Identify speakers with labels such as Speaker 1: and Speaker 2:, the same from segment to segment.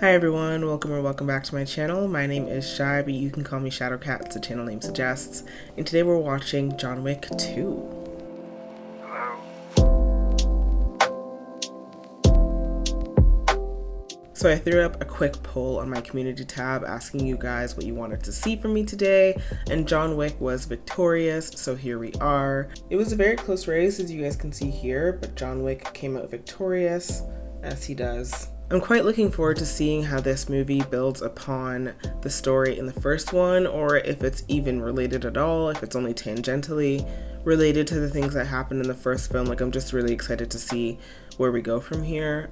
Speaker 1: Hi everyone, welcome or welcome back to my channel. My name is Shy, but you can call me Shadowcat as the channel name suggests. And today we're watching John Wick 2. So I threw up a quick poll on my community tab asking you guys what you wanted to see from me today, and John Wick was victorious, so here we are. It was a very close race as you guys can see here, but John Wick came out victorious, as he does. I'm quite looking forward to seeing how this movie builds upon the story in the first one, or if it's even related at all, if it's only tangentially related to the things that happened in the first film. Like, I'm just really excited to see where we go from here.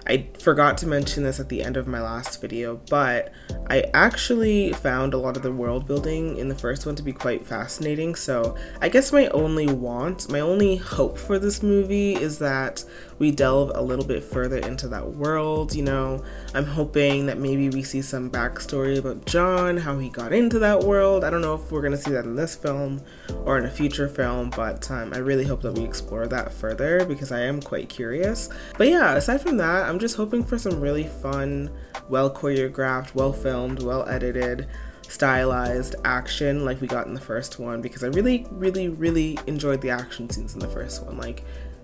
Speaker 1: I forgot to mention this at the end of my last video, but I actually found a lot of the world building in the first one to be quite fascinating. So I guess my only hope for this movie is that we delve a little bit further into that world. You know, I'm hoping that maybe we see some backstory about John, how he got into that world. I don't know if we're gonna see that in this film or in a future film, but I really hope that we explore that further because I am quite curious. But yeah, aside from that, I'm just hoping for some really fun, well choreographed, well filmed, well edited, stylized action like we got in the first one, because I really enjoyed the action scenes in the first one. Like,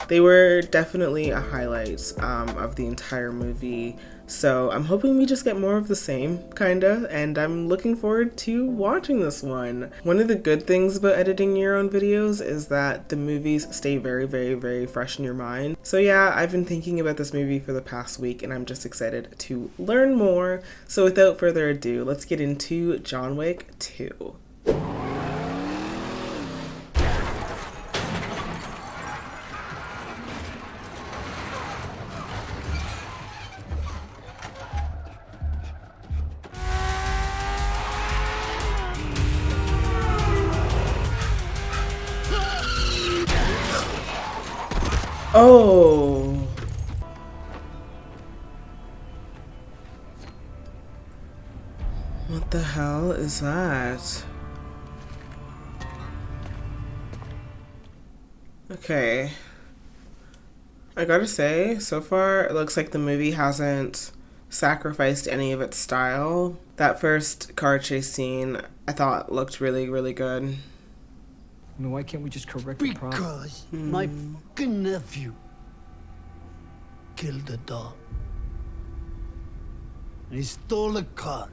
Speaker 1: they were definitely a highlight of the entire movie. So I'm hoping we just get more of the same, kinda, and I'm looking forward to watching this one. One of the good things about editing your own videos is that the movies stay very fresh in your mind. So yeah, I've been thinking about this movie for the past week, and I'm just excited to learn more. So without further ado, let's get into John Wick 2. Oh. What the hell is that? Okay. I gotta say, so far it looks like the movie hasn't sacrificed any of its style. That first car chase scene I thought looked really good.
Speaker 2: I mean, why can't we just correct the problem?
Speaker 3: Because my fucking nephew killed a dog. And he stole a car.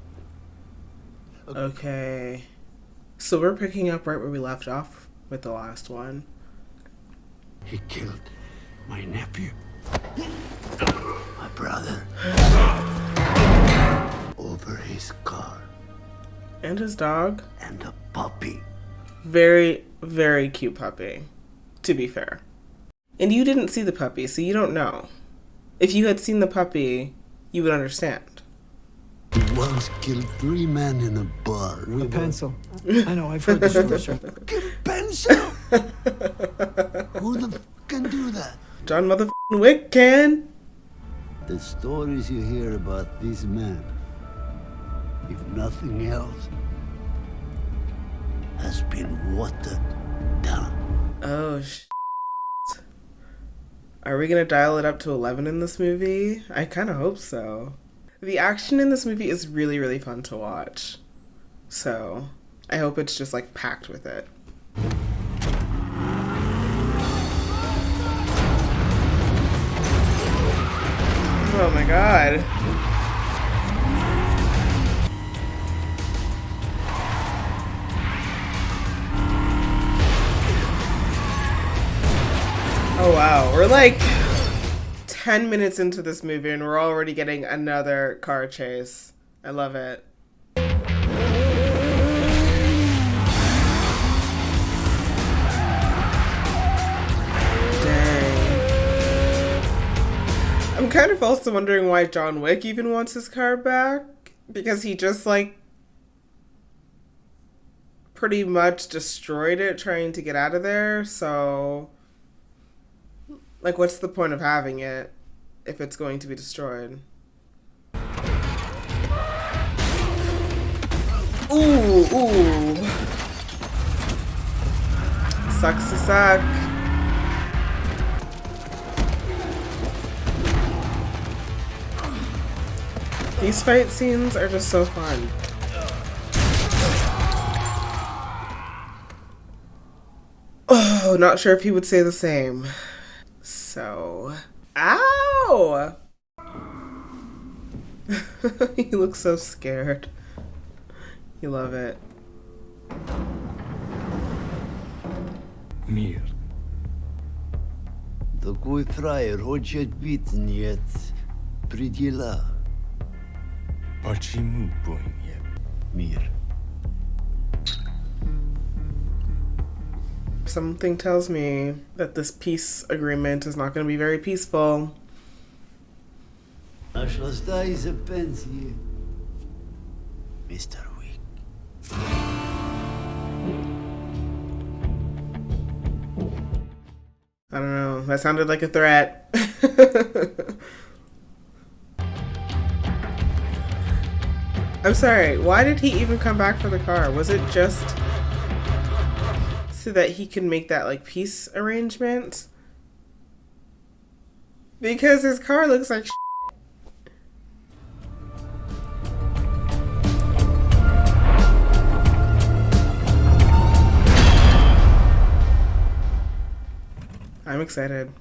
Speaker 1: Okay. So we're picking up right where we left off with the last one.
Speaker 3: He killed my nephew. My brother. Over his car.
Speaker 1: And his dog.
Speaker 3: And a puppy.
Speaker 1: Very cute puppy, to be fair. And you didn't see the puppy, so you don't know. If you had seen the puppy, you would understand.
Speaker 3: He once killed 3 men in a bar.
Speaker 2: A pencil. I know, I've heard this story, sir.
Speaker 3: Fucking pencil? Who the f can do that?
Speaker 1: John motherfucking Wick can.
Speaker 3: The stories you hear about these men, if nothing else, has been watered down.
Speaker 1: Oh, Are we gonna dial it up to 11 in this movie? I kind of hope so. The action in this movie is really fun to watch. So, I hope it's just like packed with it. Oh my god. Oh wow, we're like 10 minutes into this movie and we're already getting another car chase. I love it. Dang. I'm kind of also wondering why John Wick even wants his car back, because he just like pretty much destroyed it trying to get out of there, so like, what's the point of having it if it's going to be destroyed? Ooh. Sucks to suck. These fight scenes are just so fun. Oh, not sure if he would say the same. So, ow! He looks so scared. You love it.
Speaker 4: Mir.
Speaker 3: Такой фраер хочет бить, нет. Предела.
Speaker 4: Почему бы нет?
Speaker 3: Мир.
Speaker 1: Something tells me that this peace agreement is not going to be very peaceful.
Speaker 3: Нашла из-за пенсии. Мистер Уик.
Speaker 1: I don't know. That sounded like a threat. I'm sorry. Why did he even come back for the car? Was it just so that he can make that like peace arrangement? Because his car looks like I'm excited.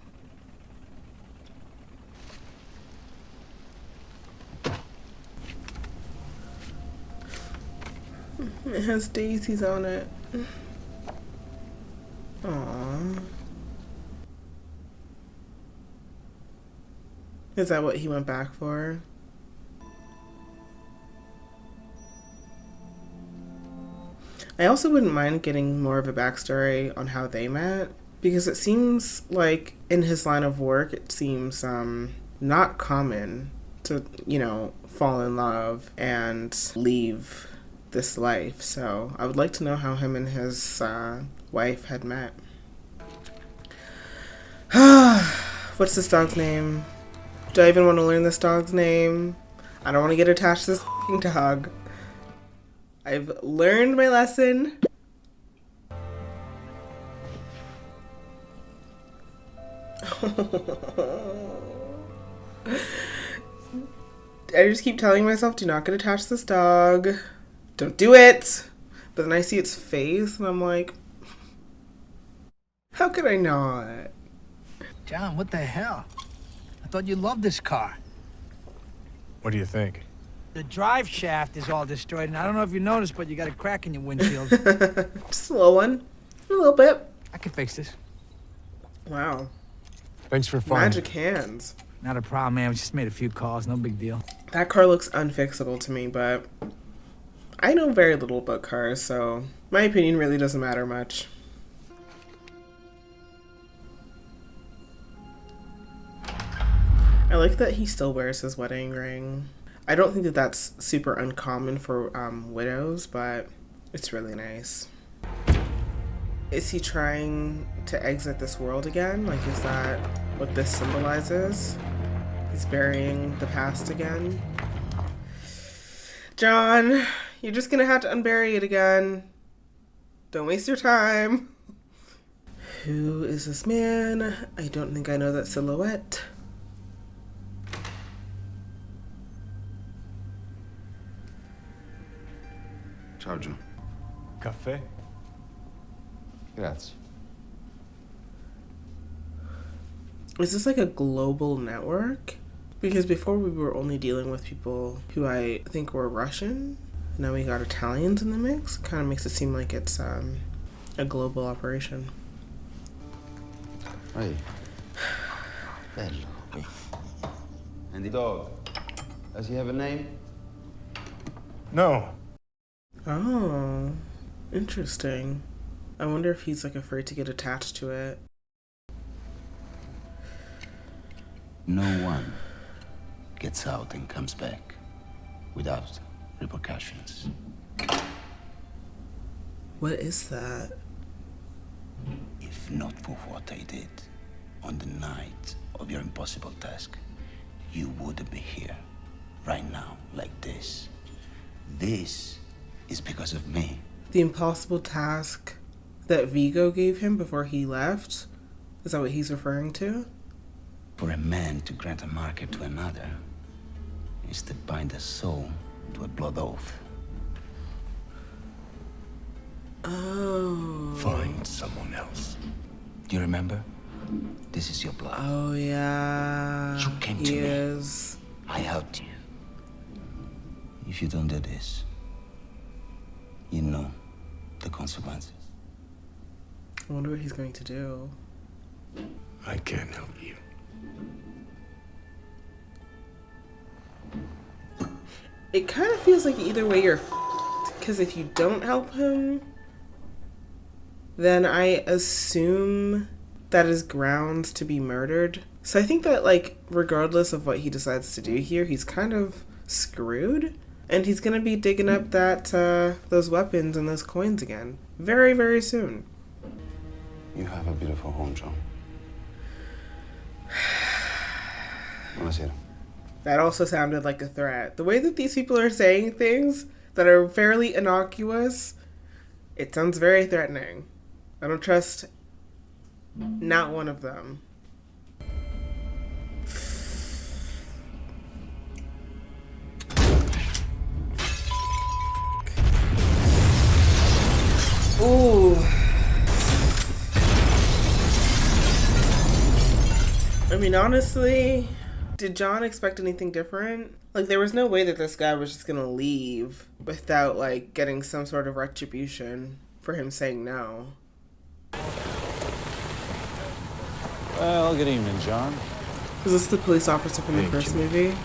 Speaker 1: It has daisies on it. Aww. Is that what he went back for? I also wouldn't mind getting more of a backstory on how they met, because it seems like in his line of work, it seems not common to, you know, fall in love and leave this life. So I would like to know how him and his wife had met. What's this dog's name? Do I even want to learn this dog's name? I don't want to get attached to this f***ing dog. I've learned my lesson. I just keep telling myself, do not get attached to this dog. Don't do it. But then I see its face and I'm like, how could I not?
Speaker 5: John, what the hell? I thought you loved this car.
Speaker 4: What do you think?
Speaker 5: The drive shaft is all destroyed, and I don't know if you noticed, but you got a crack in your windshield.
Speaker 1: Just a little one. A little bit.
Speaker 5: I can fix this.
Speaker 1: Wow.
Speaker 4: Thanks for finding.
Speaker 1: Magic hands.
Speaker 5: Not a problem, man. We just made a few calls. No big deal.
Speaker 1: That car looks unfixable to me, but I know very little about cars, so my opinion really doesn't matter much. I like that he still wears his wedding ring. I don't think that that's super uncommon for widows, but it's really nice. Is he trying to exit this world again? Like, is that what this symbolizes? He's burying the past again? John, you're just gonna have to unbury it again. Don't waste your time. Who is this man? I don't think I know that silhouette.
Speaker 6: Ciao, John.
Speaker 4: Caffè?
Speaker 6: Grazie.
Speaker 1: Is this like a global network? Because before we were only dealing with people who I think were Russian. Now we got Italians in the mix. Kind of makes it seem like it's a global operation.
Speaker 3: Hey. Bello. And the dog? Does he have a name?
Speaker 4: No.
Speaker 1: Oh, interesting. I wonder if he's like afraid to get attached to it.
Speaker 3: No one gets out and comes back without repercussions.
Speaker 1: What is that?
Speaker 3: If not for what I did on the night of your impossible task, you wouldn't be here right now like this. This is because of me.
Speaker 1: The impossible task that Vigo gave him before he left? Is that what he's referring to?
Speaker 3: For a man to grant a market to another, is to bind a soul to a blood oath.
Speaker 1: Oh.
Speaker 4: Find someone else.
Speaker 3: Do you remember? This is your blood.
Speaker 1: Oh, yeah.
Speaker 3: You came to
Speaker 1: He
Speaker 3: me.
Speaker 1: is.
Speaker 3: I helped you. If you don't do this, you know the consequences.
Speaker 1: I wonder what he's going to do.
Speaker 4: I can't help you.
Speaker 1: It kind of feels like either way you're because if you don't help him, then I assume that is grounds to be murdered. So I think that, like, regardless of what he decides to do here, he's kind of screwed. And he's gonna be digging up that those weapons and those coins again very, very soon.
Speaker 3: You have a beautiful home, John. Buonasera.
Speaker 1: That also sounded like a threat. The way that these people are saying things that are fairly innocuous, it sounds very threatening. I don't trust not one of them. Ooh. I mean, honestly, did John expect anything different? Like, there was no way that this guy was just gonna leave without, like, getting some sort of retribution for him saying no.
Speaker 6: Well, good evening, John.
Speaker 1: Is this the police officer from the
Speaker 4: Hey,
Speaker 1: first
Speaker 4: Jimmy.
Speaker 1: movie?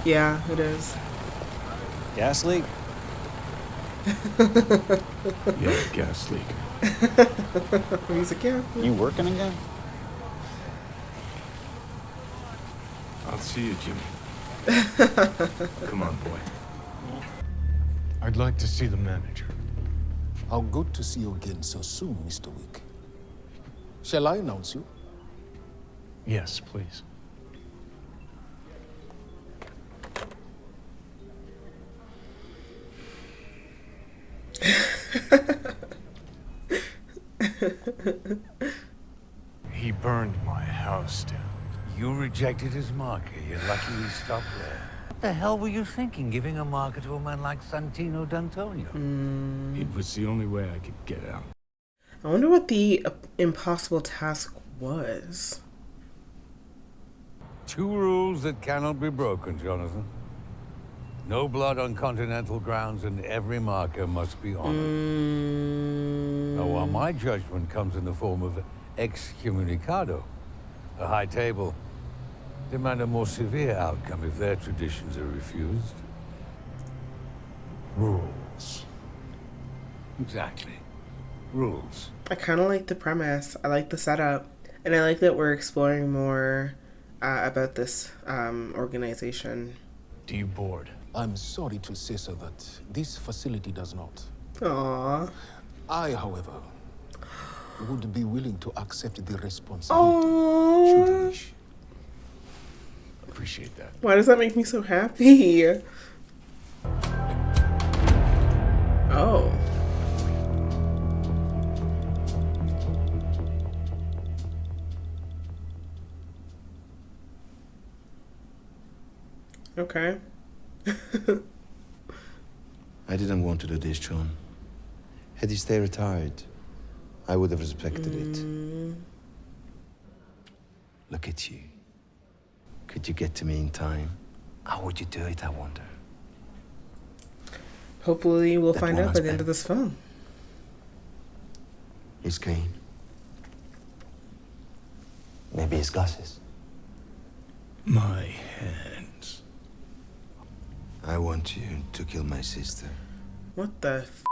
Speaker 1: Yeah, it is.
Speaker 6: Gas leak?
Speaker 4: Yeah, gas leak.
Speaker 1: He's a cat.
Speaker 6: You working again?
Speaker 4: I'll see you, Jimmy. Come on, boy. I'd like to see the manager.
Speaker 7: How good to see you again so soon, Mr. Wick. Shall I announce you?
Speaker 4: Yes, please. He burned my house down.
Speaker 8: You rejected his marker. You're lucky he stopped there. What the hell were you thinking, giving a marker to a man like Santino D'Antonio?
Speaker 4: It was the only way I could get out.
Speaker 1: I wonder what the impossible task was.
Speaker 8: 2 rules that cannot be broken, Jonathan. No blood on continental grounds, and every marker must be honored. Now, while my judgment comes in the form of excommunicado, the High Table demand a more severe outcome if their traditions are refused.
Speaker 4: Rules.
Speaker 8: Exactly. Rules.
Speaker 1: I kind of like the premise. I like the setup. And I like that we're exploring more about this organization.
Speaker 4: Do you board?
Speaker 7: I'm sorry to say, sir, that this facility does not.
Speaker 1: Aww.
Speaker 7: I, however, would be willing to accept the responsibility should you
Speaker 1: Aww.
Speaker 7: wish.
Speaker 4: Appreciate that.
Speaker 1: Why does that make me so happy? Oh. Okay.
Speaker 3: I didn't want to do this, John. Had you stayed retired, I would have respected it. Look at you. Could you get to me in time? How would you do it, I wonder?
Speaker 1: Hopefully we'll
Speaker 3: That
Speaker 1: find out by
Speaker 3: woman's
Speaker 1: the end of
Speaker 3: been-
Speaker 1: this film.
Speaker 3: His cane. Maybe his glasses.
Speaker 4: My hands.
Speaker 3: I want you to kill my sister.
Speaker 1: What the f***?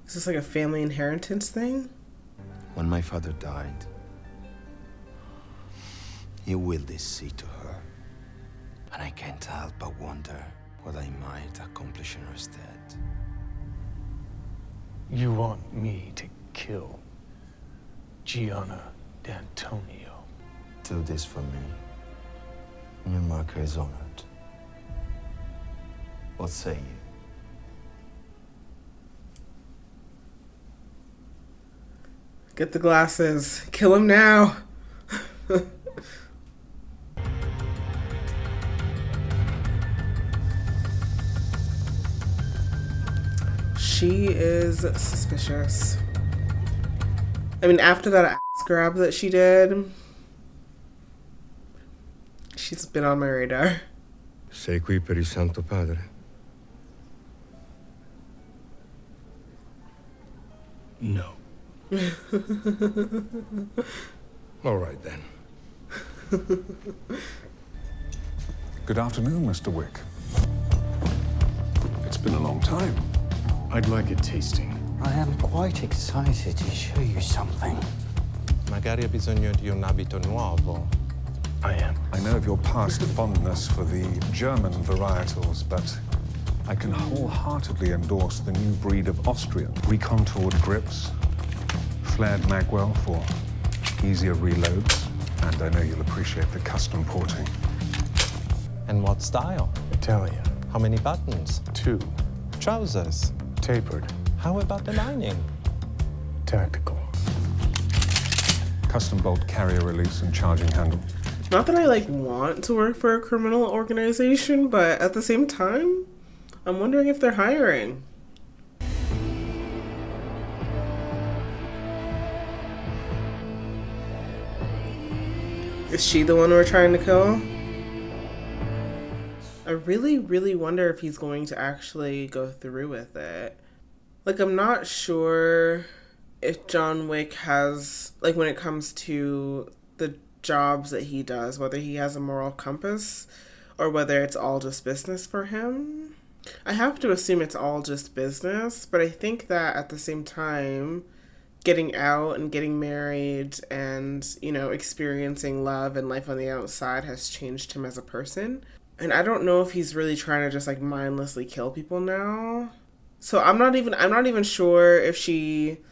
Speaker 1: Is this like a family inheritance thing?
Speaker 3: When my father died, he willed this seed to her. And I can't help but wonder what I might accomplish in her stead.
Speaker 4: You want me to kill Gianna D'Antonio?
Speaker 3: Do this for me. And your marker is honored. What say you?
Speaker 1: Get the glasses. Kill him now. She is suspicious. I mean, after that ass grab that she did, she's been on my radar.
Speaker 4: Sei qui per il Santo Padre. No. All right then.
Speaker 9: Good afternoon, Mr. Wick. It's been a long time.
Speaker 4: I'd like a tasting.
Speaker 3: I am quite excited to show you something.
Speaker 10: Magari ha bisogno di un abito nuovo.
Speaker 4: I am.
Speaker 9: I know of your past fondness for the German varietals, but I can wholeheartedly endorse the new breed of Austrian. Recontoured grips, flared magwell for easier reloads, and I know you'll appreciate the custom porting.
Speaker 10: And what style?
Speaker 4: Italian.
Speaker 10: How many buttons?
Speaker 4: 2.
Speaker 10: Trousers?
Speaker 4: Tapered.
Speaker 10: How about the lining?
Speaker 4: Tactical.
Speaker 9: Custom bolt carrier release and charging handle.
Speaker 1: Not that I like want to work for a criminal organization, but at the same time, I'm wondering if they're hiring. Is she the one we're trying to kill? I really wonder if he's going to actually go through with it. Like, I'm not sure if John Wick has, like, when it comes to the jobs that he does, whether he has a moral compass or whether it's all just business for him. I have to assume it's all just business, but I think that at the same time, getting out and getting married and, you know, experiencing love and life on the outside has changed him as a person. And I don't know if he's really trying to just like mindlessly kill people now. So I'm not even sure if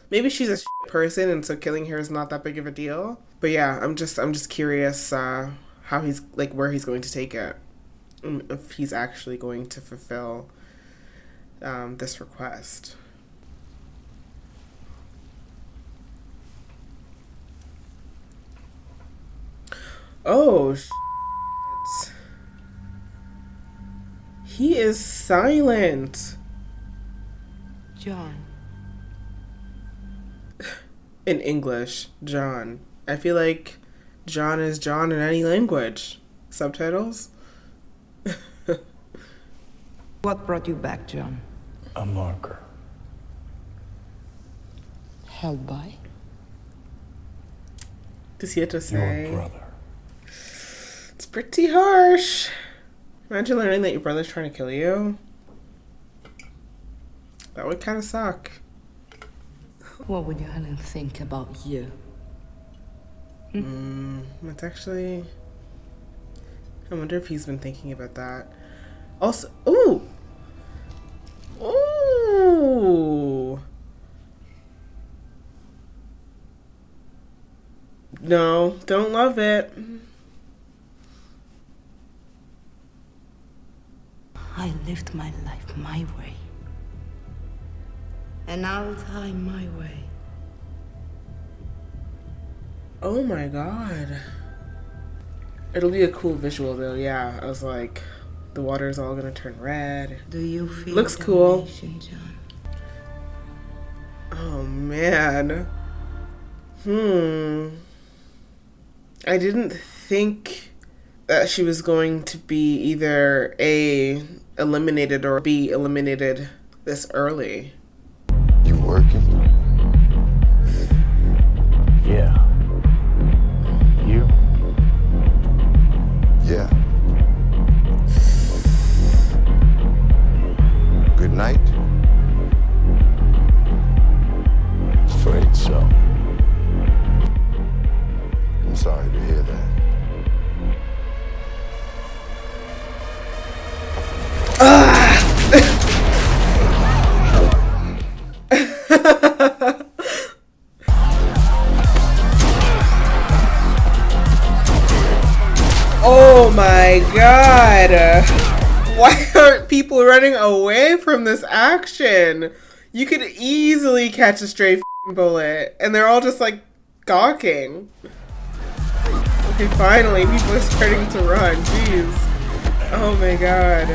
Speaker 1: maybe she's a shit person and so killing her is not that big of a deal. But yeah, I'm just curious how he's like where he's going to take it. If he's actually going to fulfill this request. Oh, shit. He is silent.
Speaker 11: John.
Speaker 1: In English, John. I feel like John is John in any language. Subtitles?
Speaker 11: What brought you back, John?
Speaker 4: A marker.
Speaker 11: Held by?
Speaker 1: Does he have to say?
Speaker 4: Your brother.
Speaker 1: It's pretty harsh. Imagine learning that your brother's trying to kill you. That would kind of suck.
Speaker 11: What would Helen think about you?
Speaker 1: It's actually... I wonder if he's been thinking about that. Also, ooh! Ooh! No, don't love it.
Speaker 11: I lived my life my way. And I'll die my way.
Speaker 1: Oh my god. It'll be a cool visual though, yeah. I was like, the water's all gonna turn red.
Speaker 11: Do you feel
Speaker 1: looks cool.
Speaker 11: John?
Speaker 1: Oh man. I didn't think that she was going to be either A, eliminated or B, eliminated this early.
Speaker 7: You working?
Speaker 4: Yeah. You?
Speaker 7: Yeah. Good night.
Speaker 4: Afraid so.
Speaker 7: I'm sorry to hear that.
Speaker 1: Oh my god. Why aren't people running away from this action? You could easily catch a stray f***ing bullet, and they're all just like gawking. Okay, finally, people are starting to run. Jeez. Oh my god.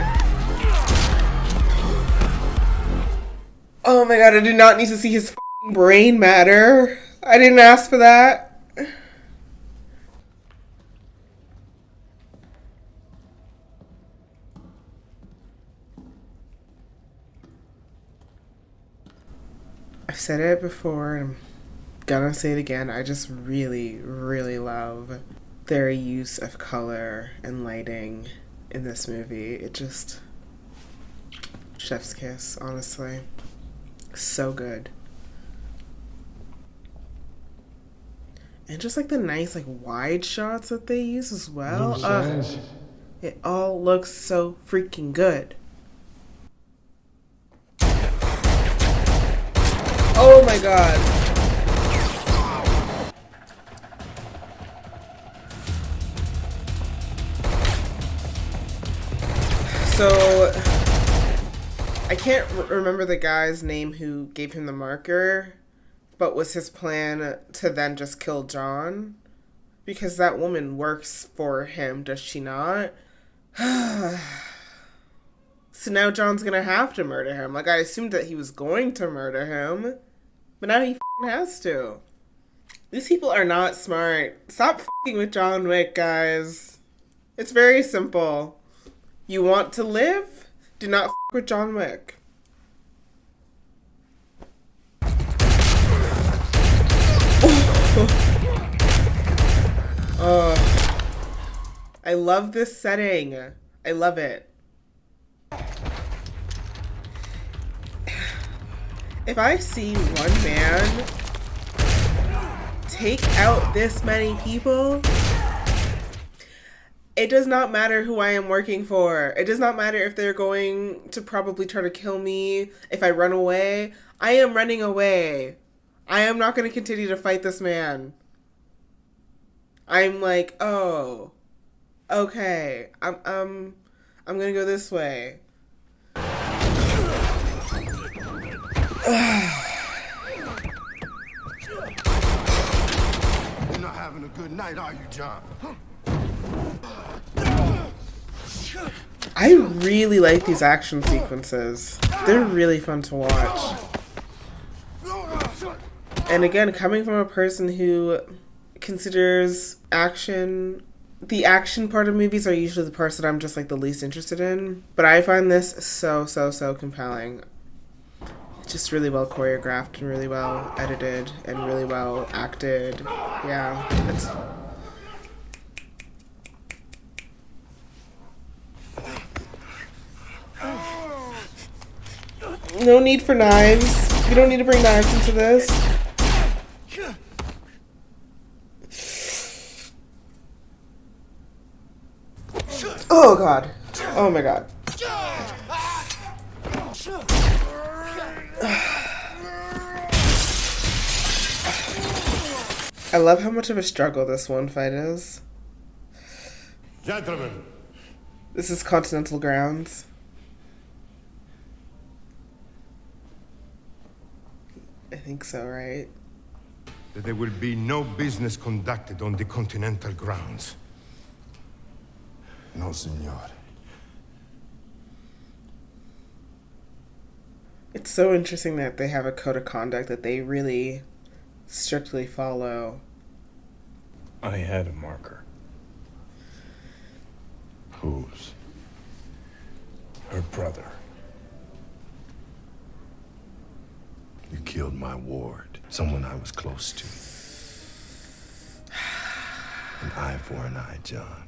Speaker 1: Oh my god, I did not need to see his f***ing brain matter. I didn't ask for that. I've said it before, and I'm gonna say it again. I just really, really love their use of color and lighting in this movie. It just... chef's kiss, honestly. So good. And just like the nice like wide shots that they use as well. It all looks so freaking good. Oh my god. So I can't remember the guy's name who gave him the marker, but was his plan to then just kill John? Because that woman works for him, does she not? So now John's gonna have to murder him. Like, I assumed that he was going to murder him, but now he f***ing has to. These people are not smart. Stop f***ing with John Wick, guys. It's very simple. You want to live? Do not f*** with John Wick. Oh, I love this setting. I love it. If I see one man take out this many people, it does not matter who I am working for. It does not matter if they're going to probably try to kill me if I run away. I am running away. I am not going to continue to fight this man. I'm like, oh, okay. I'm going to go this way.
Speaker 7: You're not having a good night, are you, John?
Speaker 1: I really like these action sequences. They're really fun to watch. And again, coming from a person who considers the action part of movies are usually the parts that I'm just like the least interested in. But I find this so compelling. Just really well choreographed and really well edited and really well acted. Yeah. No need for knives. You don't need to bring knives into this. Oh god. Oh my god. I love how much of a struggle this one fight is.
Speaker 4: Gentlemen.
Speaker 1: This is Continental Grounds. I think so, right?
Speaker 4: That there will be no business conducted on the Continental grounds.
Speaker 7: No, senor.
Speaker 1: It's so interesting that they have a code of conduct that they really strictly follow.
Speaker 10: I had a marker.
Speaker 4: Whose?
Speaker 10: Her brother.
Speaker 4: You killed my ward, someone I was close to. An eye for an eye, John.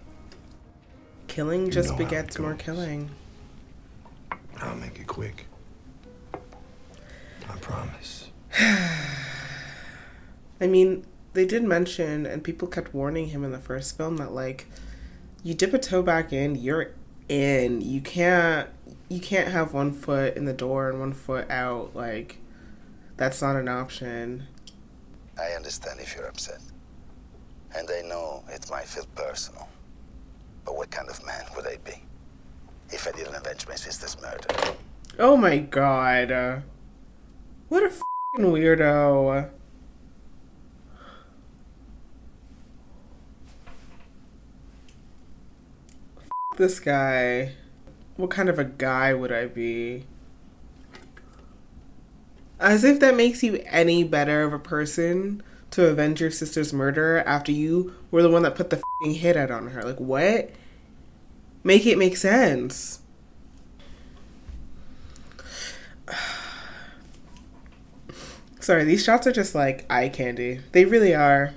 Speaker 1: Killing just begets more killing.
Speaker 4: I'll make it quick. I promise.
Speaker 1: I mean, they did mention, and people kept warning him in the first film, that like, you dip a toe back in, you're in. You can't have one foot in the door and one foot out. Like, that's not an option.
Speaker 3: I understand if you're upset. And I know it might feel personal. But what kind of man would I be if I didn't avenge my sister's murder?
Speaker 1: Oh my god. What a f***ing weirdo. F*** this guy. What kind of a guy would I be? As if that makes you any better of a person to avenge your sister's murder after you were the one that put the f***ing hit out on her. Like, what? Make it make sense. Sorry, these shots are just like eye candy. They really are.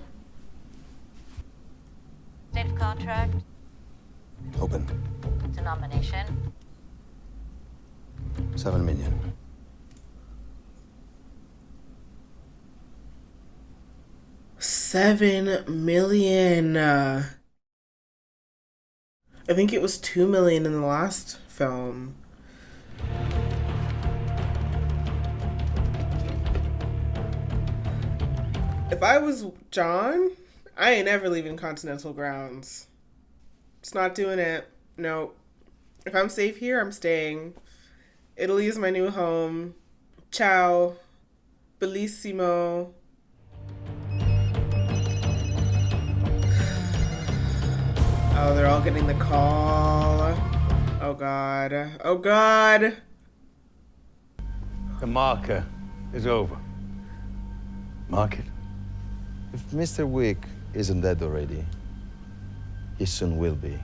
Speaker 12: State of contract.
Speaker 3: Open.
Speaker 12: Denomination.
Speaker 3: 7 million.
Speaker 1: $7 million. I think it was $2 million in the last film. If I was John, I ain't ever leaving Continental Grounds. Just not doing it. Nope. If I'm safe here, I'm staying. Italy is my new home. Ciao. Bellissimo. Oh, they're all getting the call. Oh, God. Oh, God.
Speaker 8: The marker is over. Mark it.
Speaker 10: If Mr. Wick isn't dead already, he soon will be.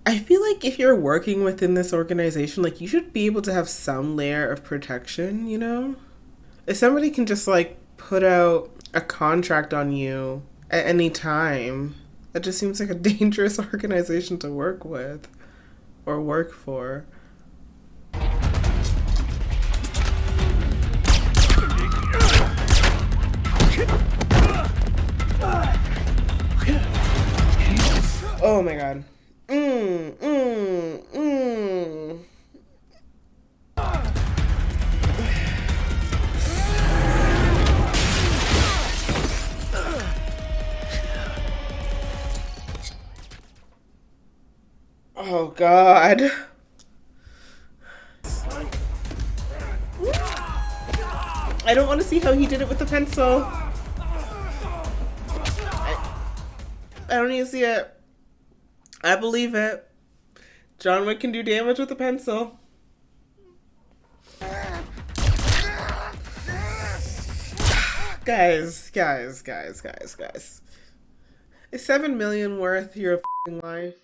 Speaker 1: I feel like if you're working within this organization, like, you should be able to have some layer of protection, you know? If somebody can just, like, put out a contract on you at any time, that just seems like a dangerous organization to work with or work for. Oh my God. Oh God. I don't want to see how he did it with the pencil. I don't need to see it. I believe it. John Wick can do damage with a pencil. Guys. Is 7 million worth your f***ing life?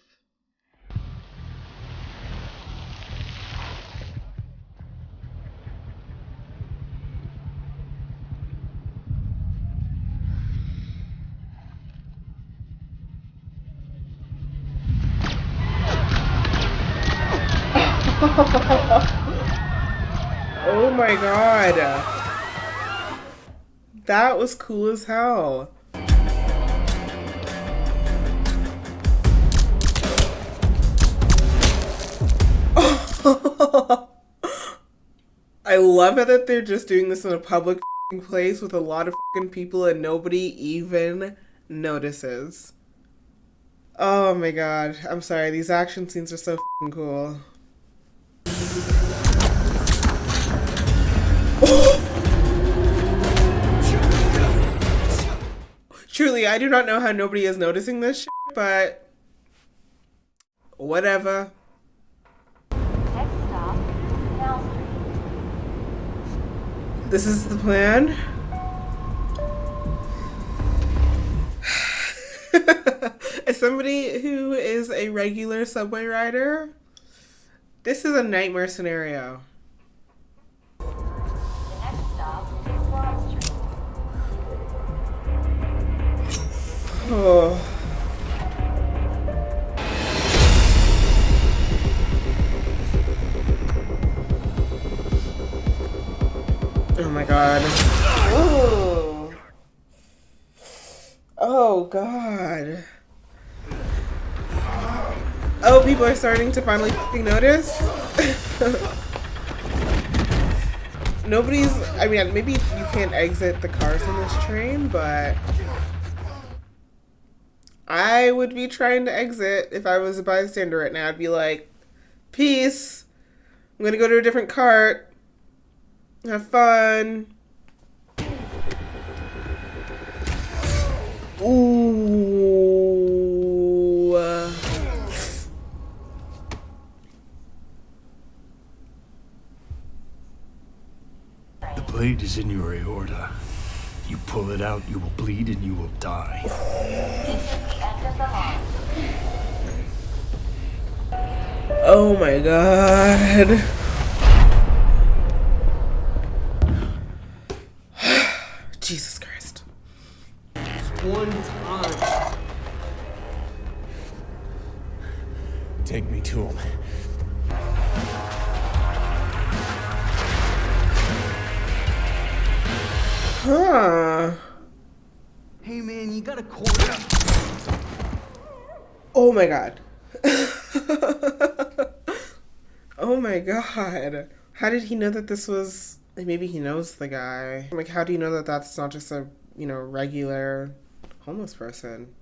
Speaker 1: Oh my God. That was cool as hell. I love it that they're just doing this in a public place with a lot of people and nobody even notices. Oh my God. I'm sorry. These action scenes are so cool. Truly, I do not know how nobody is noticing this shit, but whatever.
Speaker 12: Next stop, Canal Street.
Speaker 1: This is the plan. As somebody who is a regular subway rider, this is a nightmare scenario.
Speaker 12: The next stop is Broad Street.
Speaker 1: Oh. Oh my God. Oh. Oh God. Oh, people are starting to finally notice. Nobody's, I mean, maybe you can't exit the cars on this train, but I would be trying to exit if I was a bystander right now. I'd be like, peace. I'm gonna go to a different cart. Have fun. Ooh.
Speaker 4: blade is in your aorta. You pull it out, you will bleed and you will die.
Speaker 12: This is the end of the line.
Speaker 1: Oh my god. Jesus Christ.
Speaker 2: One time.
Speaker 4: Take me to him.
Speaker 1: Huh.
Speaker 2: Hey man, you got a quarter?
Speaker 1: Oh my god. Oh my god. How did he know that this was, like, maybe he knows the guy. Like, how do you know that that's not just a, you know, regular homeless person?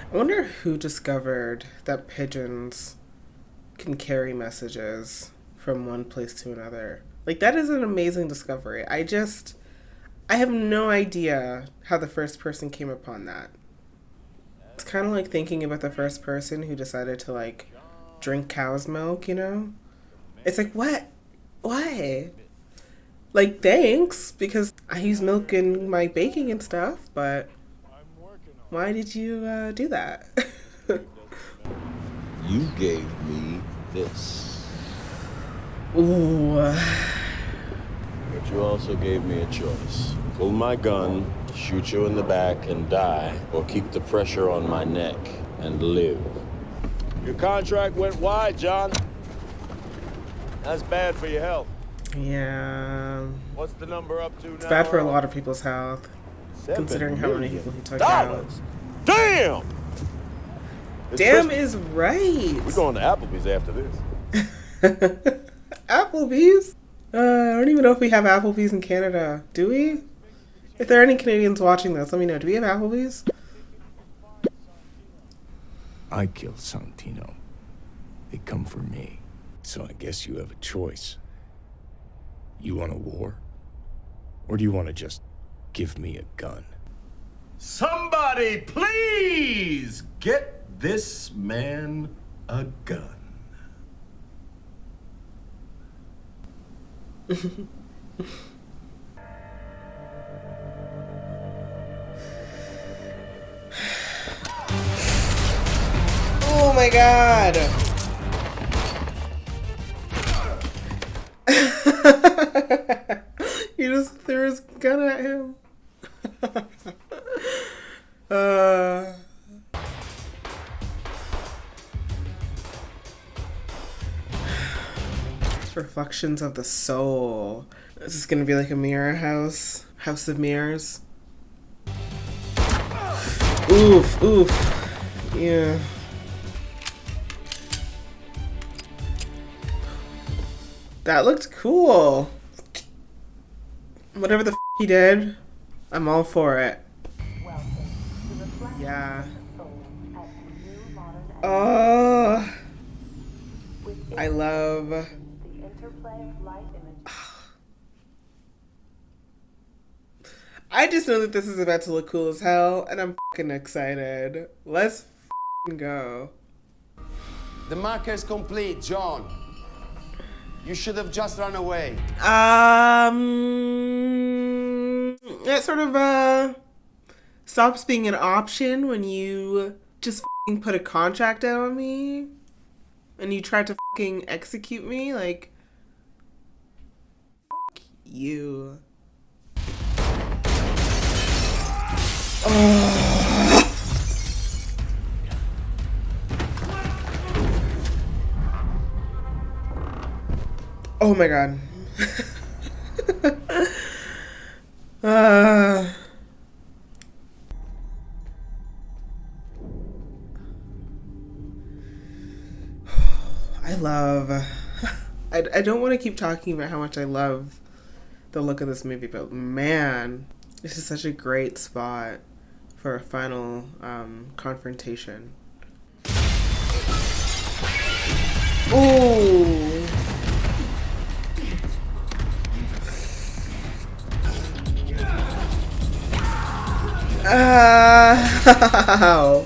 Speaker 1: I wonder who discovered that pigeons can carry messages from one place to another. Like, that is an amazing discovery. I have no idea how the first person came upon that. It's kind of like thinking about the first person who decided to, like, drink cow's milk, you know? It's like, what? Why? Like, thanks, because I use milk in my baking and stuff, but why did you do that?
Speaker 13: You gave me this.
Speaker 1: Ooh.
Speaker 13: But you also gave me a choice. Pull my gun, shoot you in the back and die, or keep the pressure on my neck and live. Your contract went wide, John. That's bad for your health.
Speaker 1: Yeah.
Speaker 13: What's the number up to now?
Speaker 1: It's bad for a lot of people's health, considering how many people he took out.
Speaker 13: Damn!
Speaker 1: Damn is right.
Speaker 13: We're going to Applebee's after this.
Speaker 1: Applebee's? I don't even know if we have Applebee's in Canada. Do we? If there are any Canadians watching this, let me know. Do we have Applebee's?
Speaker 4: I killed Santino. They come for me. So I guess you have a choice. You want a war? Or do you want to just give me a gun?
Speaker 3: Somebody please get this man a gun.
Speaker 1: Oh my god. He just threw his gun at him. Reflections of the soul. This is gonna be like a mirror house. House of mirrors. Oof, oof. Yeah. That looked cool. Whatever the he did, I'm all for it. Yeah. Oh, I love. I just know that this is about to look cool as hell, and I'm fucking excited. Let's fucking go.
Speaker 10: The marker is complete, John. You should have just run away.
Speaker 1: It sort of stops being an option when you just fucking put a contract out on me, and you try to fucking execute me. Like, fuck you. Oh. Oh my god. I love. I don't want to keep talking about how much I love the look of this movie, but man, this is such a great spot for a final confrontation. Ooh. Ow.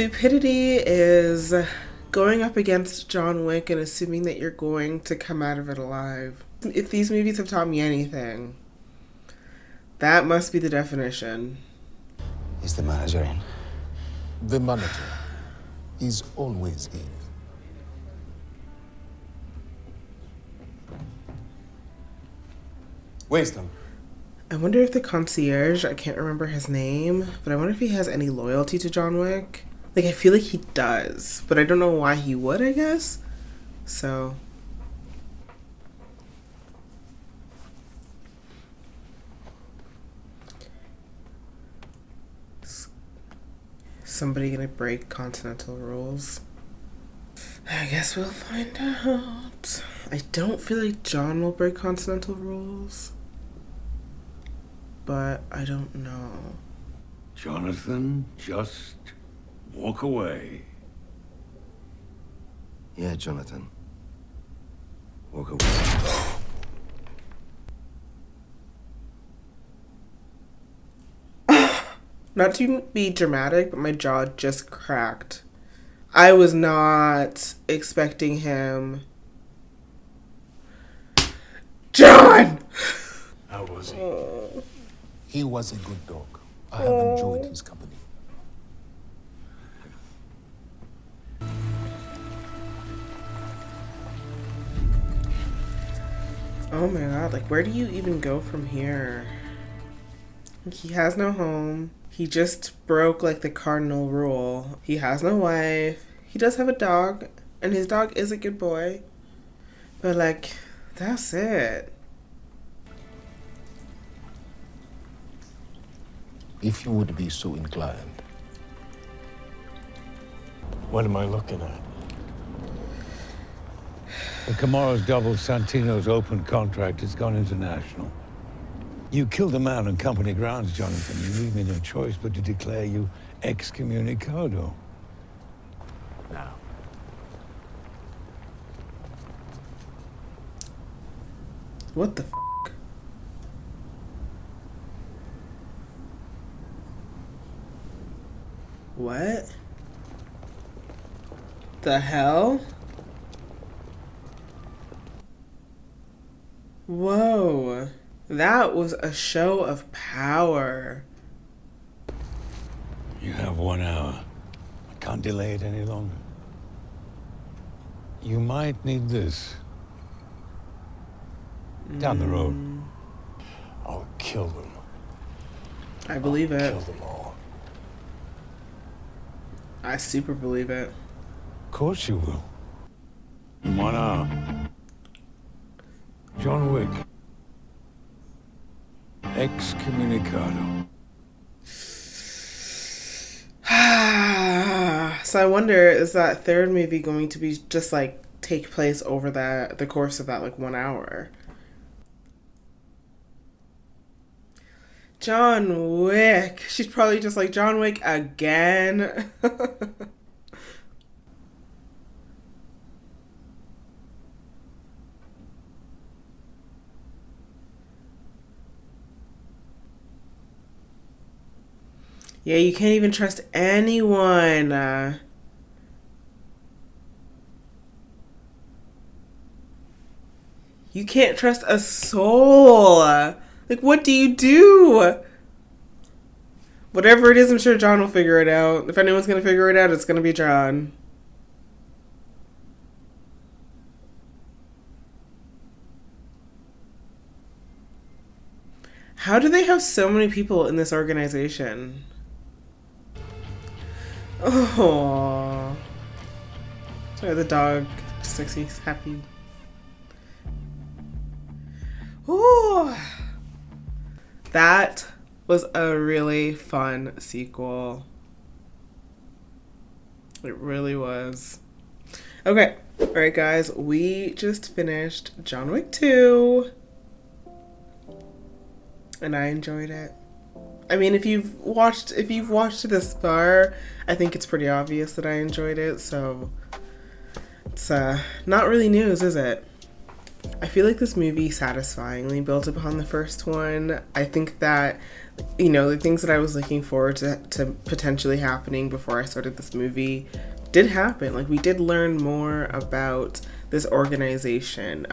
Speaker 1: Stupidity is going up against John Wick and assuming that you're going to come out of it alive. If these movies have taught me anything, that must be the definition.
Speaker 3: Is the manager in?
Speaker 7: The manager is always in.
Speaker 3: Winston.
Speaker 1: I wonder if the concierge, I can't remember his name, but I wonder if he has any loyalty to John Wick. Like, I feel like he does, but I don't know why he would, I guess. So. Somebody gonna break continental rules? I guess we'll find out. I don't feel like John will break continental rules, but I don't know.
Speaker 8: Jonathan, just walk away.
Speaker 10: Yeah, Jonathan. Walk away.
Speaker 1: Not to be dramatic, but my jaw just cracked. I was not expecting him. John!
Speaker 7: How was he? He was a good dog. I have enjoyed his company.
Speaker 1: Oh my god, like where do you even go from here? He has no home. He just broke like the cardinal rule. He has no wife. He does have a dog, and his dog is a good boy. But like, that's it.
Speaker 7: If you would be so inclined.
Speaker 4: What am I looking at?
Speaker 8: The Camaro's doubled Santino's open contract. It's gone international. You killed a man on company grounds, Jonathan. You leave me no choice but to declare you excommunicado.
Speaker 4: Now.
Speaker 1: What the f***? What? The hell? Whoa. That was a show of power.
Speaker 8: You have 1 hour. I can't delay it any longer. You might need this. Down the road.
Speaker 4: I'll kill them.
Speaker 1: I believe it.
Speaker 4: Kill them all.
Speaker 1: I super believe it.
Speaker 8: Of course you will. In 1 hour. John Wick. Excommunicado.
Speaker 1: So I wonder, is that third movie going to be just like take place over the course of that like 1 hour? John Wick. She's probably just like, John Wick again. Yeah, you can't even trust anyone. You can't trust a soul. Like, what do you do? Whatever it is, I'm sure John will figure it out. If anyone's going to figure it out, it's going to be John. How do they have so many people in this organization? Oh, sorry, the dog just looks he's happy. Oh, that was a really fun sequel. It really was. Okay, all right, guys, we just finished John Wick 2, and I enjoyed it. I mean, if you've watched this far, I think it's pretty obvious that I enjoyed it, so it's not really news, is it? I feel like this movie satisfyingly built upon the first one. I think that, you know, the things that I was looking forward to potentially happening before I started this movie did happen. Like, we did learn more about this organization.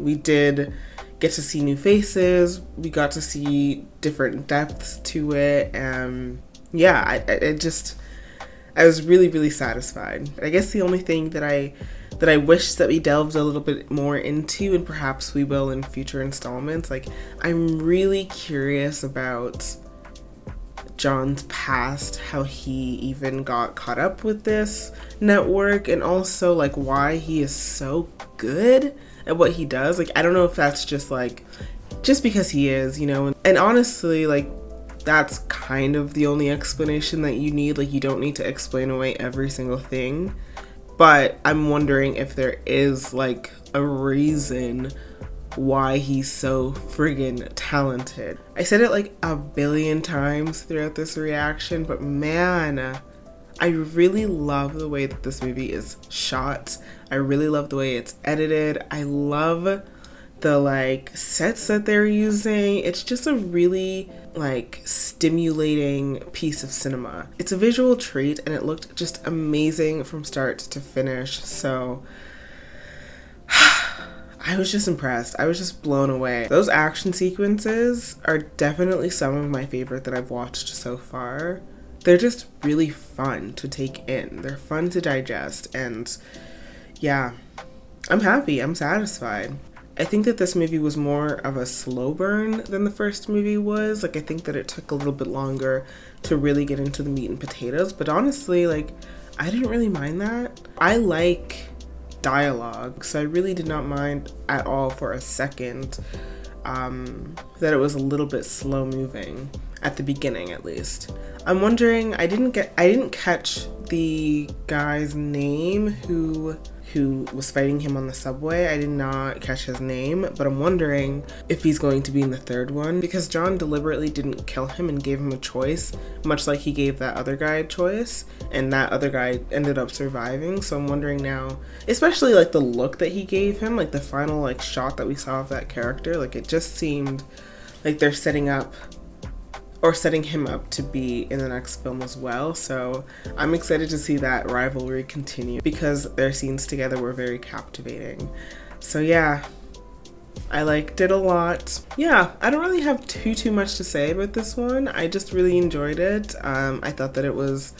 Speaker 1: We did get to see new faces. We got to see different depths to it. Yeah, I was really, really satisfied. I guess the only thing that I wish that we delved a little bit more into, and perhaps we will in future installments, like, I'm really curious about John's past, how he even got caught up with this network, and also like why he is so good at what he does. Like, I don't know if that's just because he is, you know, and honestly, like, that's kind of the only explanation that you need. Like, you don't need to explain away every single thing, but I'm wondering if there is like a reason why he's so friggin' talented. I said it like a billion times throughout this reaction, but man, I really love the way that this movie is shot. I really love the way it's edited. I love the like sets that they're using. It's just a really like stimulating piece of cinema. It's a visual treat and it looked just amazing from start to finish. So I was just impressed. I was just blown away. Those action sequences are definitely some of my favorite that I've watched so far. They're just really fun to take in. They're fun to digest, and yeah, I'm happy. I'm satisfied. I think that this movie was more of a slow burn than the first movie was. Like, I think that it took a little bit longer to really get into the meat and potatoes, but honestly, like, I didn't really mind that. I like dialogue, so I really did not mind at all for a second that it was a little bit slow moving at the beginning, at least. I'm wondering, I didn't catch the guy's name who was fighting him on the subway. I did not catch his name, but I'm wondering if he's going to be in the third one, because John deliberately didn't kill him and gave him a choice, much like he gave that other guy a choice, and that other guy ended up surviving. So I'm wondering now, especially like the look that he gave him, like the final like shot that we saw of that character, like it just seemed like they're setting him up to be in the next film as well. So I'm excited to see that rivalry continue because their scenes together were very captivating. So yeah, I liked it a lot. Yeah, I don't really have too much to say about this one. I just really enjoyed it. I thought that it was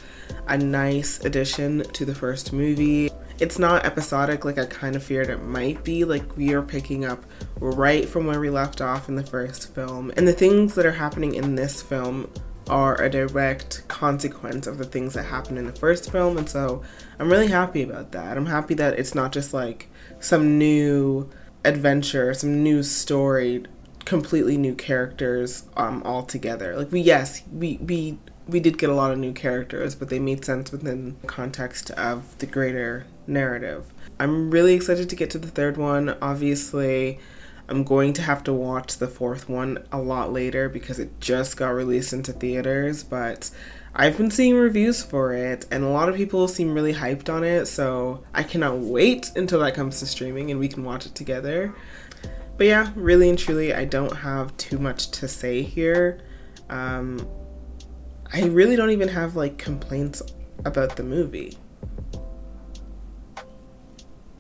Speaker 1: a nice addition to the first movie. It's not episodic like I kind of feared it might be. Like, we are picking up right from where we left off in the first film. And the things that are happening in this film are a direct consequence of the things that happened in the first film. And so I'm really happy about that. I'm happy that it's not just like some new adventure, some new story, completely new characters all together. Like, we did get a lot of new characters, but they made sense within the context of the greater narrative. I'm really excited to get to the third one. Obviously, I'm going to have to watch the fourth one a lot later because it just got released into theaters, but I've been seeing reviews for it and a lot of people seem really hyped on it, so I cannot wait until that comes to streaming and we can watch it together. But yeah, really and truly, I don't have too much to say here. I really don't even have like complaints about the movie.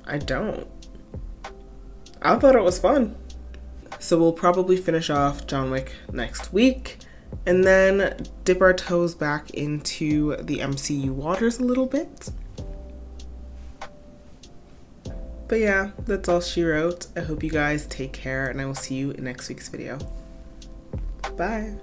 Speaker 1: I don't. I thought it was fun. So we'll probably finish off John Wick next week and then dip our toes back into the MCU waters a little bit. But yeah, that's all she wrote. I hope you guys take care and I will see you in next week's video. Bye.